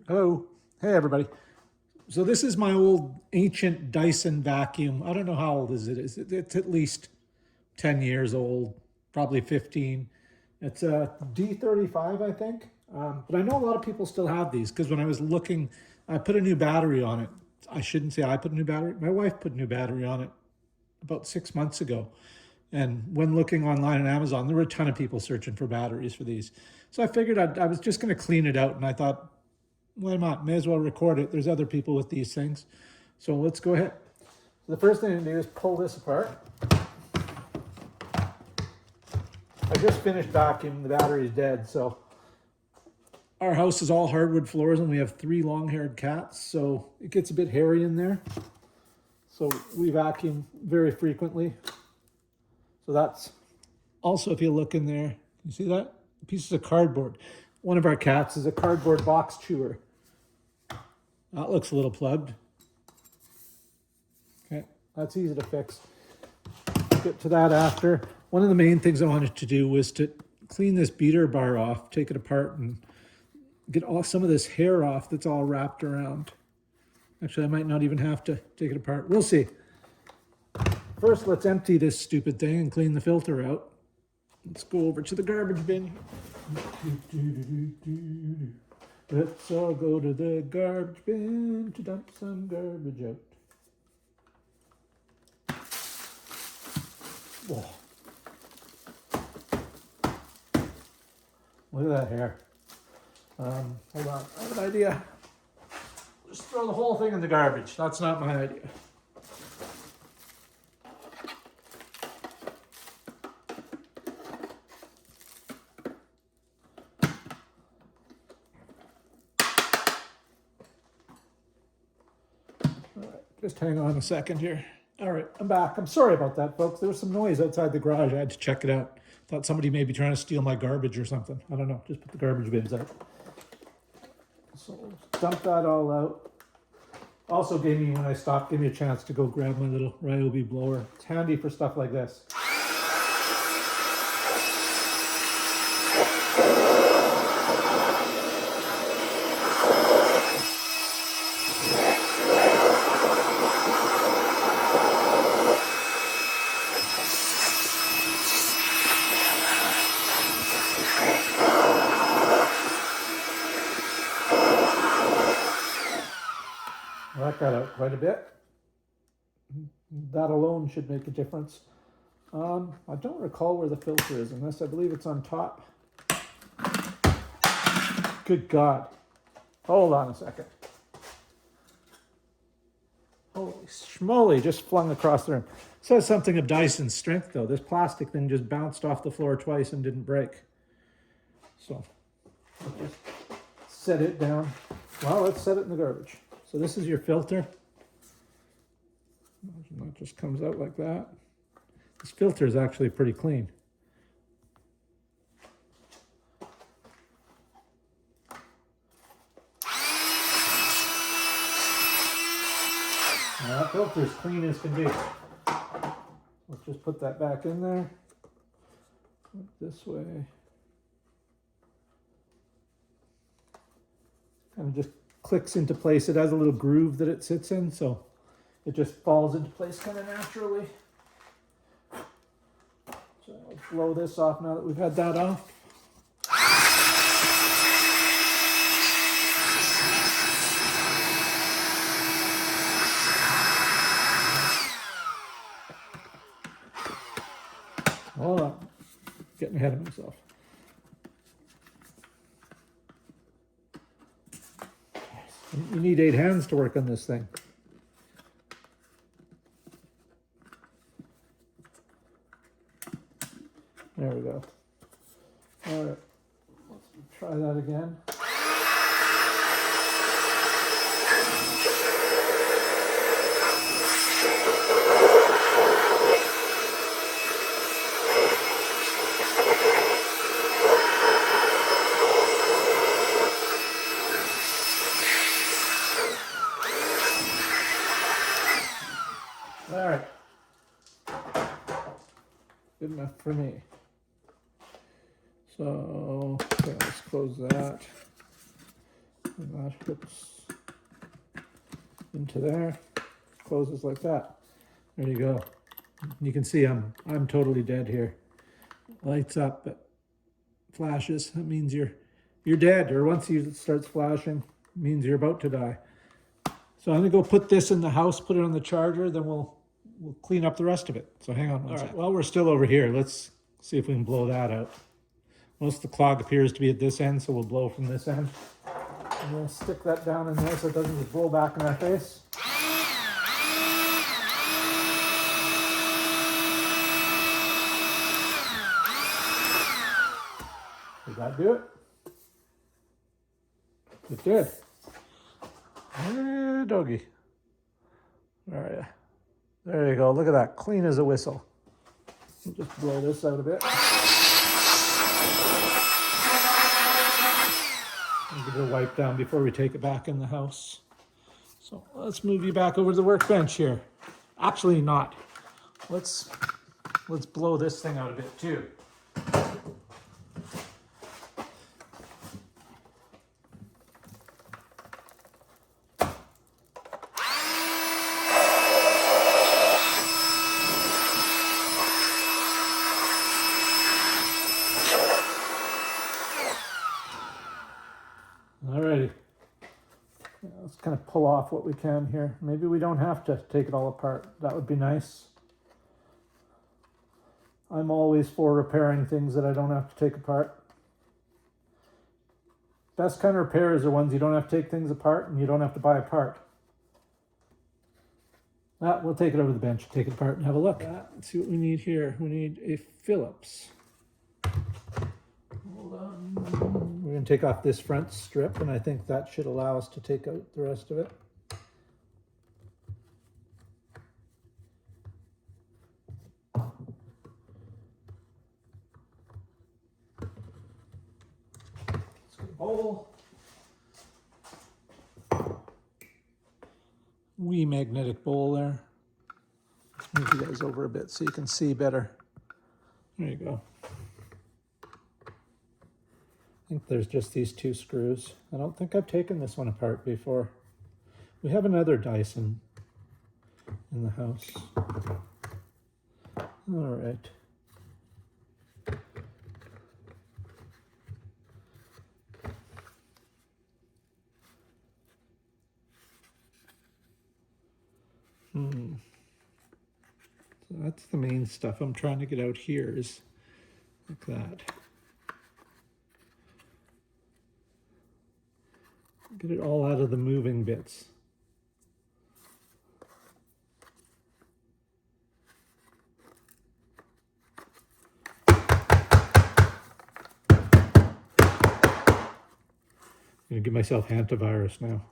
Hello. Hey, everybody. So this is my old ancient Dyson vacuum. I don't know how old is it. It's at least 10 years old, probably 15. It's a D35, I think. But I know a lot of people still have these because when I was looking, I put a new battery on it. I shouldn't say I put a new battery. My wife put a new battery on it about 6 months ago. And when looking online on Amazon, there were a ton of people searching for batteries for these. So I figured I was just going to clean it out. And I thought, why not? May as well record it. There's other people with these things. So let's go ahead. So the first thing to do is pull this apart. I just finished vacuuming. The battery's dead. So our house is all hardwood floors and we have 3 long-haired cats. So it gets a bit hairy in there. So we vacuum very frequently. So that's also, if you look in there, you see that? Pieces of cardboard. One of our cats is a cardboard box chewer. That looks a little plugged. Okay, that's easy to fix. Get to that after. One of the main things I wanted to do was to clean this beater bar off, take it apart and get some of this hair off that's all wrapped around. Actually, I might not even have to take it apart. We'll see. First, let's empty this stupid thing and clean the filter out. Let's go over to the garbage bin. Let's all go to the garbage bin to dump some garbage out. Whoa. Look at that hair. Hold on, I have an idea. Just throw the whole thing in the garbage. That's not my idea. Just hang on a second here. All right, I'm back. I'm sorry about that, folks. There was some noise outside the garage. I had to check it out. Thought somebody may be trying to steal my garbage or something. I don't know. Just put the garbage bins out. So dump that all out. Also gave me, when I stopped, gave me a chance to go grab my little Ryobi blower. It's handy for stuff like this. That got out quite a bit. That alone should make a difference. I don't recall where the filter is in this. I believe it's on top. Good God. Hold on a second. Holy schmoly, just flung across the room. It says something of Dyson's strength, though. This plastic thing just bounced off the floor twice and didn't break. So, let's just set it down. Well, let's set it in the garbage. So this is your filter. Imagine that just comes out like that. This filter is actually pretty clean. Now that filter is clean as can be. Let's just put that back in there. This way. Kind of just clicks into place. It has a little groove that it sits in, so it just falls into place kind of naturally. So I'll blow this off now that we've had that off. Hold on, getting ahead of myself. You need 8 hands to work on this thing. There we go. All right, let's try that again. All right. enough for me. So okay, let's close that. And that hooks into there. Closes like that. There you go. You can see I'm totally dead here. Lights up, but flashes. That means you're dead, or once it starts flashing, it means you're about to die. So I'm gonna go put this in the house, put it on the charger, then we'll clean up the rest of it. So hang on one second. Well, we're still over here. Let's see if we can blow that out. Most of the clog appears to be at this end, so we'll blow from this end. And we'll stick that down in there so it doesn't just blow back in our face. Did that do it? It did. Hey, doggy. All right. There you go. Look at that. Clean as a whistle. We'll just blow this out a bit. And give it a wipe down before we take it back in the house. So let's move you back over to the workbench here. Actually not. Let's blow this thing out a bit too. Alrighty. Let's kind of pull off what we can here. Maybe we don't have to take it all apart. That would be nice. I'm always for repairing things that I don't have to take apart. Best kind of repairs are ones you don't have to take things apart and you don't have to buy a part. We'll take it over to the bench, take it apart and have a look. Let's see what we need here. We need a Phillips. Hold on. We're going to take off this front strip, and I think that should allow us to take out the rest of it. Let's get a bowl. Wee magnetic bowl there. Let's move you guys over a bit so you can see better. There you go. I think there's just these two screws. I don't think I've taken this one apart before. We have another Dyson in the house. All right. So that's the main stuff I'm trying to get out here is like that. Get it all out of the moving bits. I'm gonna give myself antivirus now.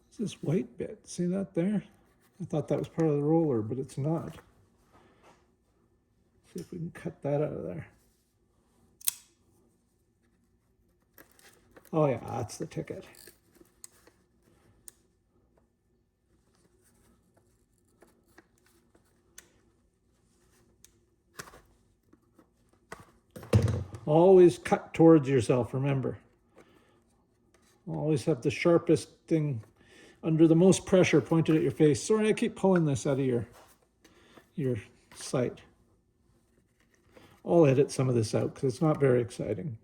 What's this white bit? See that there? I thought that was part of the roller, but it's not. See if we can cut that out of there. Oh yeah, that's the ticket. Always cut towards yourself, remember. Always have the sharpest thing under the most pressure pointed at your face. Sorry, I keep pulling this out of your sight. I'll edit some of this out because it's not very exciting.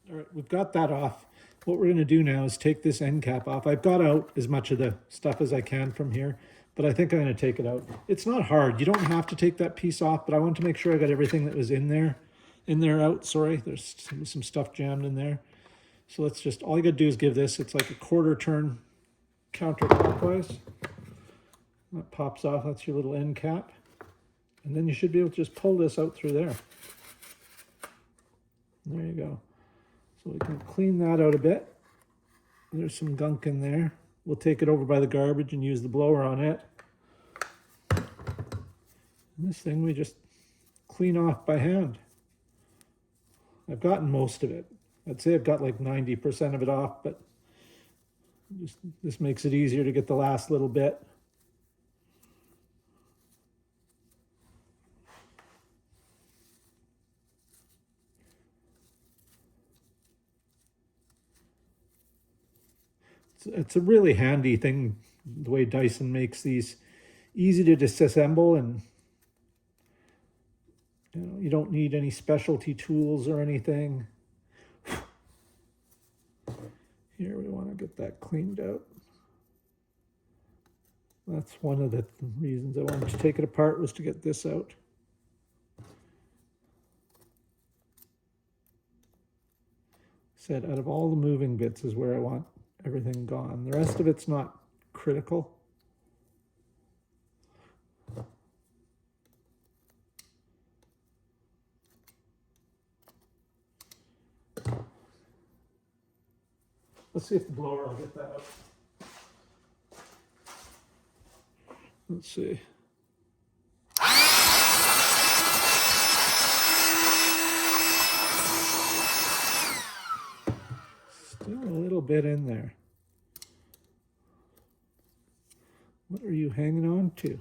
All right, we've got that off. What we're going to do now is take this end cap off. I've got out as much of the stuff as I can from here, but I think I'm going to take it out. It's not hard. You don't have to take that piece off, but I want to make sure I got everything that was in there out. Sorry, there's some stuff jammed in there. So let's just, all you got to do is give this, it's like a quarter turn counterclockwise. That pops off, that's your little end cap. And then you should be able to just pull this out through there. There you go. So we can clean that out a bit. There's some gunk in there. We'll take it over by the garbage and use the blower on it. And this thing we just clean off by hand. I've gotten most of it. I'd say I've got like 90% of it off, but this makes it easier to get the last little bit. It's a really handy thing, the way Dyson makes these easy to disassemble, and you don't need any specialty tools or anything. Here we want to get that cleaned out. That's one of the reasons I wanted to take it apart, was to get this out. Said out of all the moving bits is where I want everything gone. The rest of it's not critical. Let's see if the blower will get that out. Let's see. Still a little bit in there. What are you hanging on to?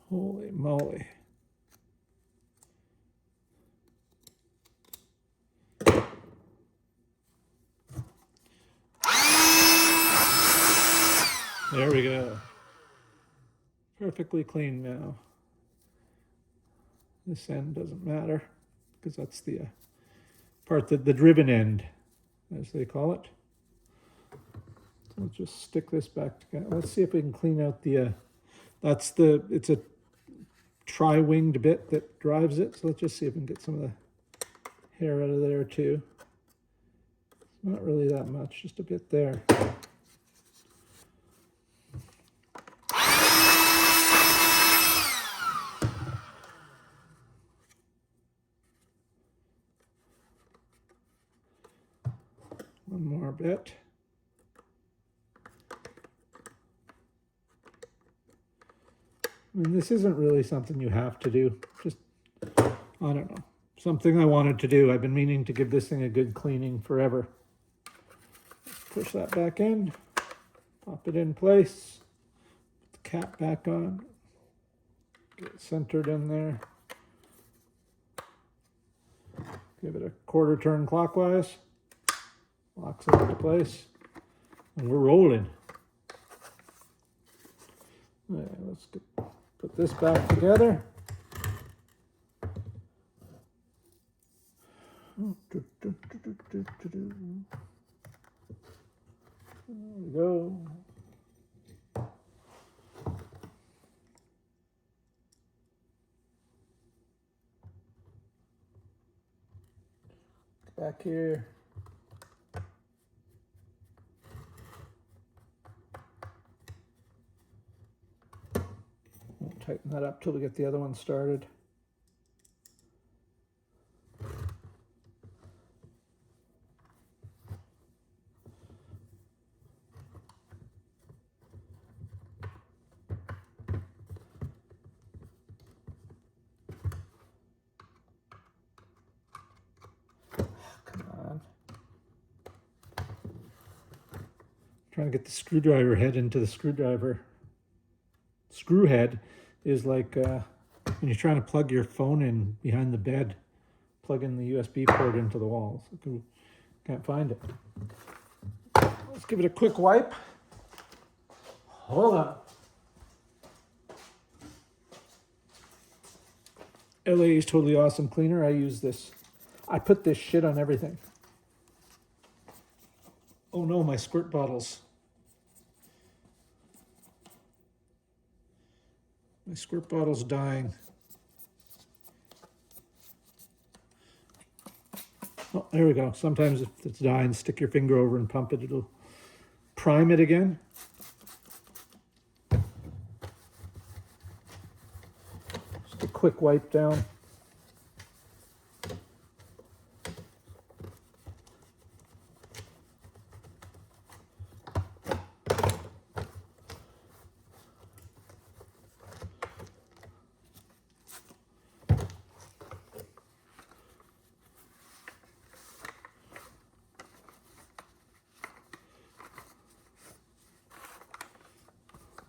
Holy moly. There we go. Perfectly clean now. This end doesn't matter because that's the part that the driven end, as they call it. So let's just stick this back together. Let's see if we can clean out the, it's a tri-winged bit that drives it. So let's just see if we can get some of the hair out of there too. Not really that much, just a bit there. One more bit. I mean, this isn't really something you have to do. Just, I don't know, something I wanted to do. I've been meaning to give this thing a good cleaning forever. Push that back in, pop it in place, put the cap back on, get it centered in there. Give it a quarter turn clockwise. Locks it into place, and we're rolling. All right, let's put this back together. There we go. Back here. We'll tighten that up till we get the other one started. Trying to get the screwdriver head into the screwdriver. Screw head is like when you're trying to plug your phone in behind the bed, plug in the USB port into the wall. So can't find it. Let's give it a quick wipe. Hold on. LA's Totally Awesome Cleaner. I use this. I put this shit on everything. Oh no, my squirt bottles. My squirt bottle's dying. Oh, there we go. Sometimes if it's dying, stick your finger over and pump it. It'll prime it again. Just a quick wipe down.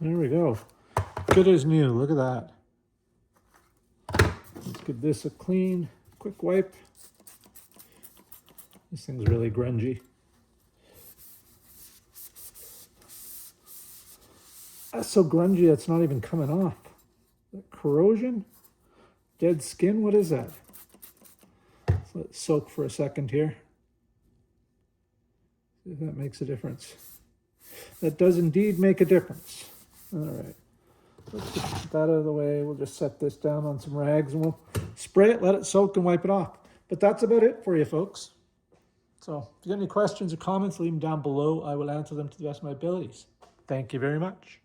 There we go. Good as new. Look at that. Let's give this a clean, quick wipe. This thing's really grungy. That's so grungy it's not even coming off. Corrosion? Dead skin? What is that? Let's let it soak for a second here. See if that makes a difference. That does indeed make a difference. All right, let's just put that out of the way. We'll just set this down on some rags and we'll spray it, let it soak, and wipe it off. But that's about it for you, folks. So if you got any questions or comments, leave them down below. I will answer them to the best of my abilities. Thank you very much.